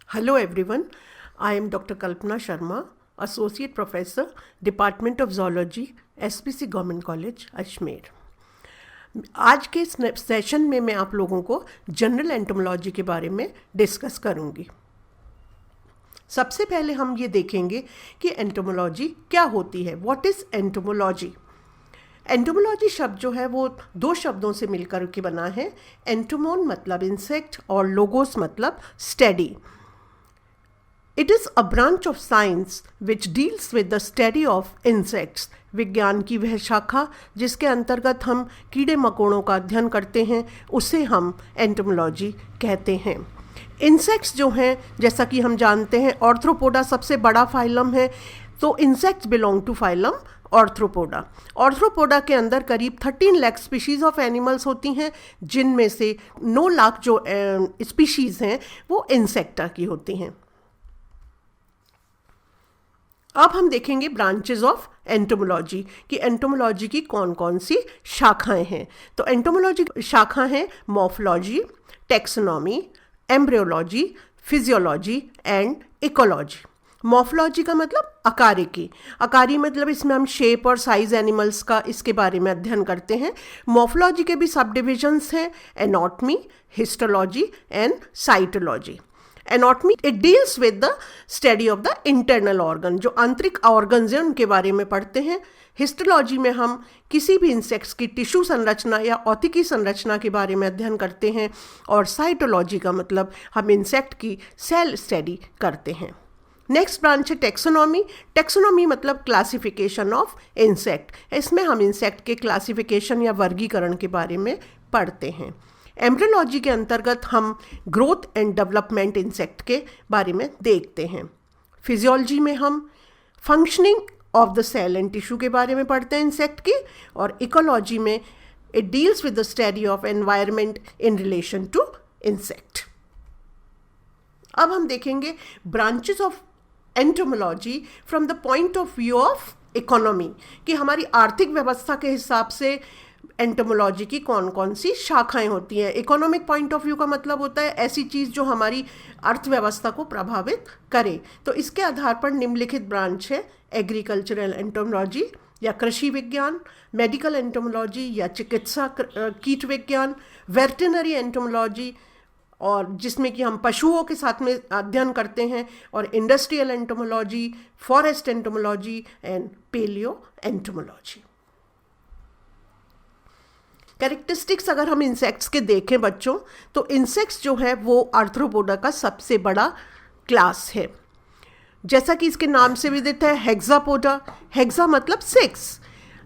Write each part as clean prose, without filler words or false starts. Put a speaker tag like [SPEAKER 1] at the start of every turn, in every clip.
[SPEAKER 1] Hello everyone, I am Dr. Kalpana Sharma, Associate Professor, Department of Zoology, SPC Government College, Ajmer. आज के इस session में मैं आप लोगों को जनरल एंटोमोलॉजी के बारे में डिस्कस करूंगी। सबसे पहले हम ये देखेंगे कि एंटोमोलॉजी क्या होती है। What is entomology? एंटोमोलॉजी शब्द जो है वो दो शब्दों से मिलकर के बना है। एंटोमोन मतलब इंसेक्ट और लोगोस मतलब study. It is a branch of science which deals with the study of insects. विज्ञान की वह शाखा जिसके अंतर्गत हम कीड़े मकोड़ों का अध्ययन करते हैं उसे हम एंटोमोलॉजी कहते हैं। इंसेक्ट्स जो हैं, जैसा कि हम जानते हैं, ऑर्थ्रोपोडा सबसे बड़ा फाइलम है, तो insects belong to phylum Arthropoda. Arthropoda के अंदर करीब 13 लाख स्पीशीज़ ऑफ एनिमल्स होती हैं, जिनमें से 9 लाख जो स्पीशीज़ हैं वो इंसेक्टा की होती हैं। अब हम देखेंगे ब्रांचेस ऑफ एंटोमोलॉजी कि एंटोमोलॉजी की कौन कौन सी शाखाएं हैं। तो एंटोमोलॉजी शाखा हैं morphology, taxonomy, embryology, physiology and ecology. Morphology का मतलब आकारिकी। आकारी मतलब इसमें हम शेप और साइज एनिमल्स का इसके बारे में अध्ययन करते हैं। मॉर्फोलॉजी के भी सब डिविजन्स हैं, anatomy, histology and cytology. Anatomy it deals with the study of the internal organ, जो आंतरिक ऑर्गन्स हैं उनके बारे में पढ़ते हैं। हिस्टोलॉजी में हम किसी भी इंसेक्ट्स की टिश्यू संरचना या औतिकी संरचना के बारे में अध्ययन करते हैं। और साइटोलॉजी का मतलब हम इंसेक्ट की सेल स्टडी करते हैं। नेक्स्ट ब्रांच है टैक्सोनॉमी। टैक्सोनॉमी मतलब क्लासिफिकेशन ऑफ इंसेक्ट। इसमें हम इंसेक्ट के क्लासिफिकेशन या वर्गीकरण के बारे में पढ़ते हैं। एम्ब्रियोलॉजी के अंतर्गत हम ग्रोथ एंड डेवलपमेंट इंसेक्ट के बारे में देखते हैं। फिजियोलॉजी में हम functioning of the cell and tissue के बारे में पढ़ते हैं इंसेक्ट की। और इकोलॉजी में it deals with the study of environment in relation to insect. अब हम देखेंगे branches of entomology from the point of view of economy कि हमारी आर्थिक व्यवस्था के हिसाब से एंटोमोलॉजी की कौन कौन सी शाखाएं होती हैं। इकोनॉमिक पॉइंट ऑफ व्यू का मतलब होता है ऐसी चीज़ जो हमारी अर्थव्यवस्था को प्रभावित करे। तो इसके आधार पर निम्नलिखित ब्रांच है एग्रीकल्चरल एंटोमोलॉजी या कृषि विज्ञान, मेडिकल एंटोमोलॉजी या चिकित्सा कीट विज्ञान, वेटरनरी एंटोमोलॉजी और जिसमें कि हम पशुओं के साथ में अध्ययन करते हैं, और industrial entomology, forest entomology and paleo entomology. Characteristics अगर हम इंसेक्ट्स के देखें बच्चों, तो इंसेक्ट्स जो है वो आर्थ्रोपोडा का सबसे बड़ा क्लास है। जैसा कि इसके नाम से विदित है, हेक्सापोडा। हेक्सा मतलब 6।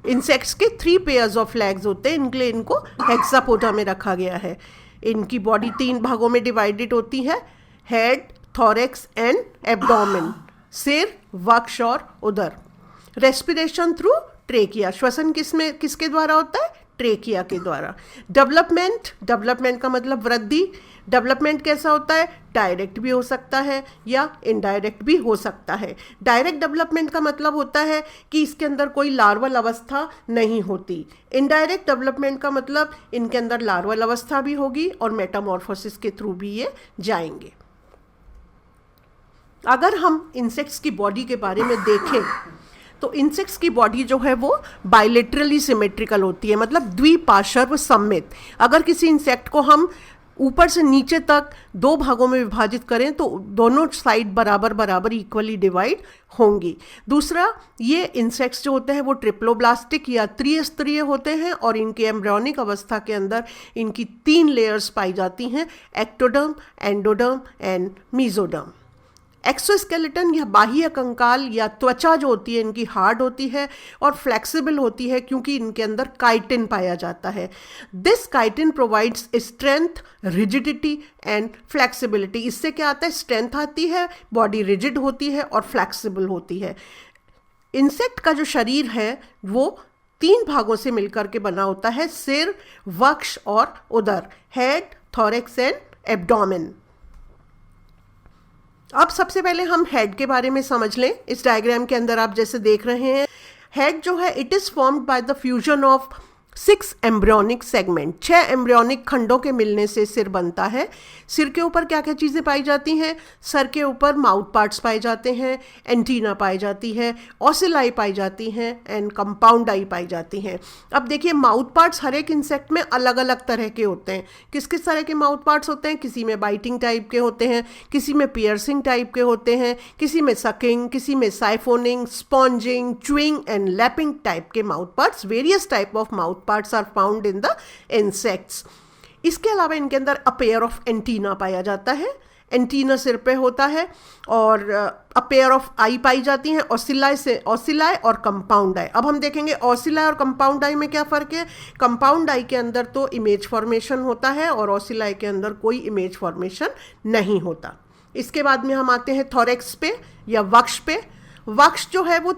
[SPEAKER 1] इंसेक्ट्स के 3 पेयर्स ऑफ लेग्स होते हैं, इनके लिए इनको हेक्सापोडा में रखा गया है। इनकी बॉडी 3 भागों में डिवाइडेड होती है, हेड, थोरैक्स एंड एब्डोमेन। सिर, वक्ष और उदर। Respiration through trachea. श्वसन किसके द्वारा होता है? ट्रेकिया के द्वारा। डेवलपमेंट का मतलब वृद्धि। डेवलपमेंट कैसा होता है? डायरेक्ट भी हो सकता है या इनडायरेक्ट भी हो सकता है। डायरेक्ट डेवलपमेंट का मतलब होता है कि इसके अंदर कोई लार्वल अवस्था नहीं होती। इनडायरेक्ट डेवलपमेंट का मतलब इनके अंदर लार्वल अवस्था भी होगी और मेटामॉर्फोसिस के थ्रू भी ये जाएंगे। अगर हम इंसेक्ट्स की बॉडी के बारे में देखें तो इंसेक्ट्स की बॉडी जो है वो बायलेटरली सिमेट्रिकल होती है, मतलब द्विपार्श्व सममित। अगर किसी इंसेक्ट को हम ऊपर से नीचे तक 2 भागों में विभाजित करें तो दोनों साइड बराबर बराबर इक्वली डिवाइड होंगी। दूसरा, ये इंसेक्ट्स जो होते हैं वो ट्रिप्लोब्लास्टिक या त्रिस्तरीय होते हैं और इनके एम्ब्रियोनिक अवस्था के अंदर इनकी 3 लेयर्स पाई जाती हैं, ectoderm, endoderm and mesoderm. Exoskeleton या बाह्य कंकाल या त्वचा जो होती है इनकी हार्ड होती है और फ्लेक्सिबल होती है क्योंकि इनके अंदर काइटिन पाया जाता है। This chitin provides strength, rigidity and flexibility. इससे क्या आता है? स्ट्रेंथ आती है, बॉडी रिजिड होती है और फ्लेक्सिबल होती है। इंसेक्ट का जो शरीर है वो 3 भागों से मिलकर के बना होता है, सिर, वक्ष और उदर। Head, thorax and abdomen. अब सबसे पहले हम हेड के बारे में समझ लें। इस डायग्राम के अंदर आप जैसे देख रहे हैं, हेड जो है it is formed by the fusion of 6 embryonic segment, 6 embryonic खंडों के मिलने से सिर बनता है। सिर के ऊपर क्या क्या चीज़ें पाई जाती हैं? सर के ऊपर माउथ पार्ट्स पाए जाते हैं, एंटीना पाई जाती है, ऑसिलाई पाई जाती हैं एंड कंपाउंड आई पाई जाती हैं। अब देखिए माउथ पार्ट्स हर एक इंसेक्ट में अलग अलग तरह के होते हैं। किस किस तरह के माउथ पार्ट्स होते हैं? किसी में बाइटिंग टाइप के होते हैं, किसी में पियर्सिंग टाइप के होते हैं, किसी में सकिंग, किसी में siphoning, sponging, chewing and lapping type के mouth parts. Various type of mouth parts are found in the insects. इसके अलावा इनके अंदर अ पेयर ऑफ एंटीना पाया जाता है। एंटीना सिर पे होता है और अ पेयर ऑफ आई पाई जाती हैं, ऑसिलाई और कंपाउंड आई। अब हम देखेंगे ऑसिलाई और कंपाउंड आई में क्या फ़र्क है। कंपाउंड आई के अंदर तो इमेज फॉर्मेशन होता है और ऑसिलाई के अंदर कोई इमेज फॉर्मेशन नहीं होता। इसके बाद में हम आते हैं थोरेक्स पे या वक्ष पे। वक्ष जो है वो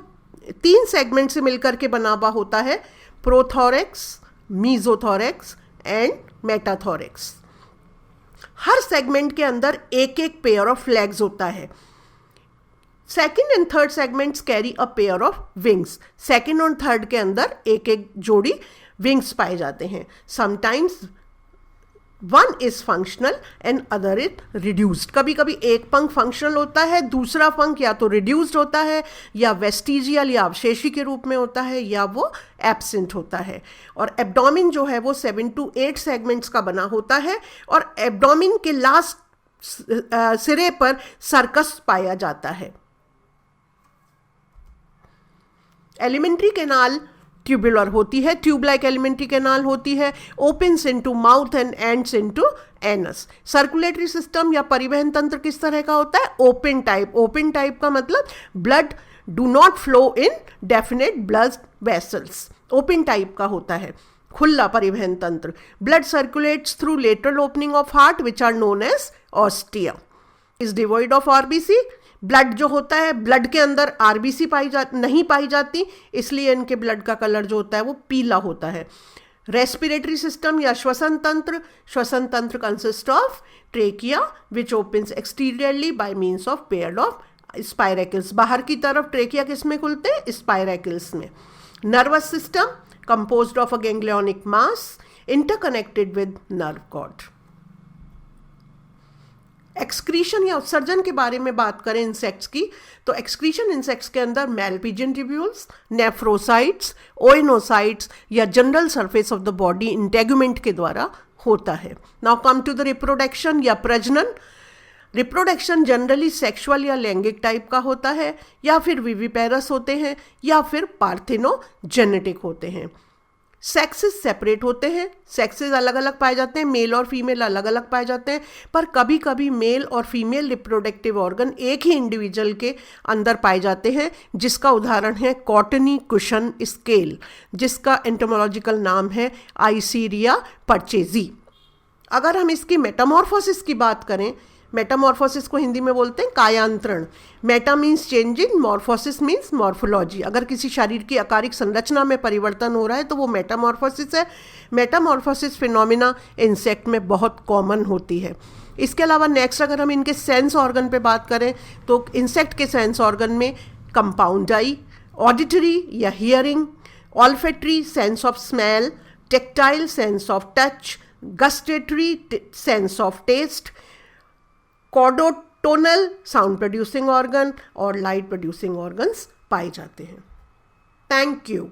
[SPEAKER 1] 3 सेगमेंट से मिलकर के बना हुआ होता है, prothorax, mesothorax and metathorax. Her segment के अंदर एक एक पेयर ऑफ लेग्स होता है। Second and third segments carry a pair of wings. Second और थर्ड के अंदर एक एक जोड़ी विंग्स पाए जाते हैं। Sometimes one is functional and other is reduced. कभी कभी एक पंख फंक्शनल होता है, दूसरा पंख या तो रिड्यूस्ड होता है या वेस्टिजियल या अवशेषी के रूप में होता है या वो एब्सेंट होता है। और एब्डोमिन जो है वो 7 to 8 सेगमेंट्स का बना होता है और एब्डोमिन के लास्ट सिरे पर सर्कस पाया जाता है। एलिमेंट्री कैनाल ट्यूबुलर होती है, ट्यूब लाइक एलिमेंट्री कैनाल होती है, opens into mouth and ends into anus. Circulatory system या परिवहन तंत्र किस तरह का होता है? Open type. ओपन टाइप का मतलब blood do not flow in definite blood vessels, open type का होता है, खुला परिवहन तंत्र। Blood circulates through lateral opening of heart which are known as ostia. Is devoid of RBC. Blood जो होता है, ब्लड के अंदर आरबीसी नहीं पाई जाती, इसलिए इनके ब्लड का कलर जो होता है वो पीला होता है। रेस्पिरेटरी सिस्टम या श्वसन तंत्र consist of trachea which opens exteriorly by means of pair of spiracles. बाहर की तरफ ट्रेकिया किस में खुलते हैं? स्पाइरेकल्स में। Nervous system composed of a ganglionic mass interconnected with nerve cord. Excretion या उत्सर्जन के बारे में बात करें इंसेक्ट्स की, तो एक्सक्रीशन इंसेक्ट्स के अंदर मैलपिजियन ट्यूब्यूल्स, नेफ्रोसाइट्स, ओइनोसाइट्स या general surface of the body integument के द्वारा होता है। Now come to the reproduction या प्रजनन। रिप्रोडक्शन जनरली सेक्सुअल या लैंगिक टाइप का होता है, या फिर विविपेरस होते हैं या फिर पार्थिनोजेनेटिक होते हैं। सेक्सेस सेपरेट होते हैं, सेक्सेस अलग अलग पाए जाते हैं, मेल और फीमेल अलग अलग पाए जाते हैं, पर कभी कभी मेल और फीमेल रिप्रोडक्टिव ऑर्गन एक ही इंडिविजुअल के अंदर पाए जाते हैं, जिसका उदाहरण है कॉटनी कुशन स्केल, जिसका एंटोमोलॉजिकल नाम है आइसीरिया परचेजी। अगर हम इसकी मेटामॉर्फोसिस की बात करें, मेटामॉर्फोसिस को हिंदी में बोलते हैं कायांतरण। Meta means changing, morphosis means morphology. अगर किसी शरीर की आकारिक संरचना में परिवर्तन हो रहा है तो वो मेटामॉर्फोसिस है। मेटामॉर्फोसिस फिनोमिना इंसेक्ट में बहुत कॉमन होती है। इसके अलावा नेक्स्ट अगर हम इनके सेंस ऑर्गन पे बात करें तो इंसेक्ट के सेंस ऑर्गन में कंपाउंड आई, ऑडिटरी या hearing, olfactory sense of smell, tactile sense of touch, gustatory sense of taste, chordotonal sound producing organ और लाइट प्रोड्यूसिंग ऑर्गन्स पाए जाते हैं। Thank you.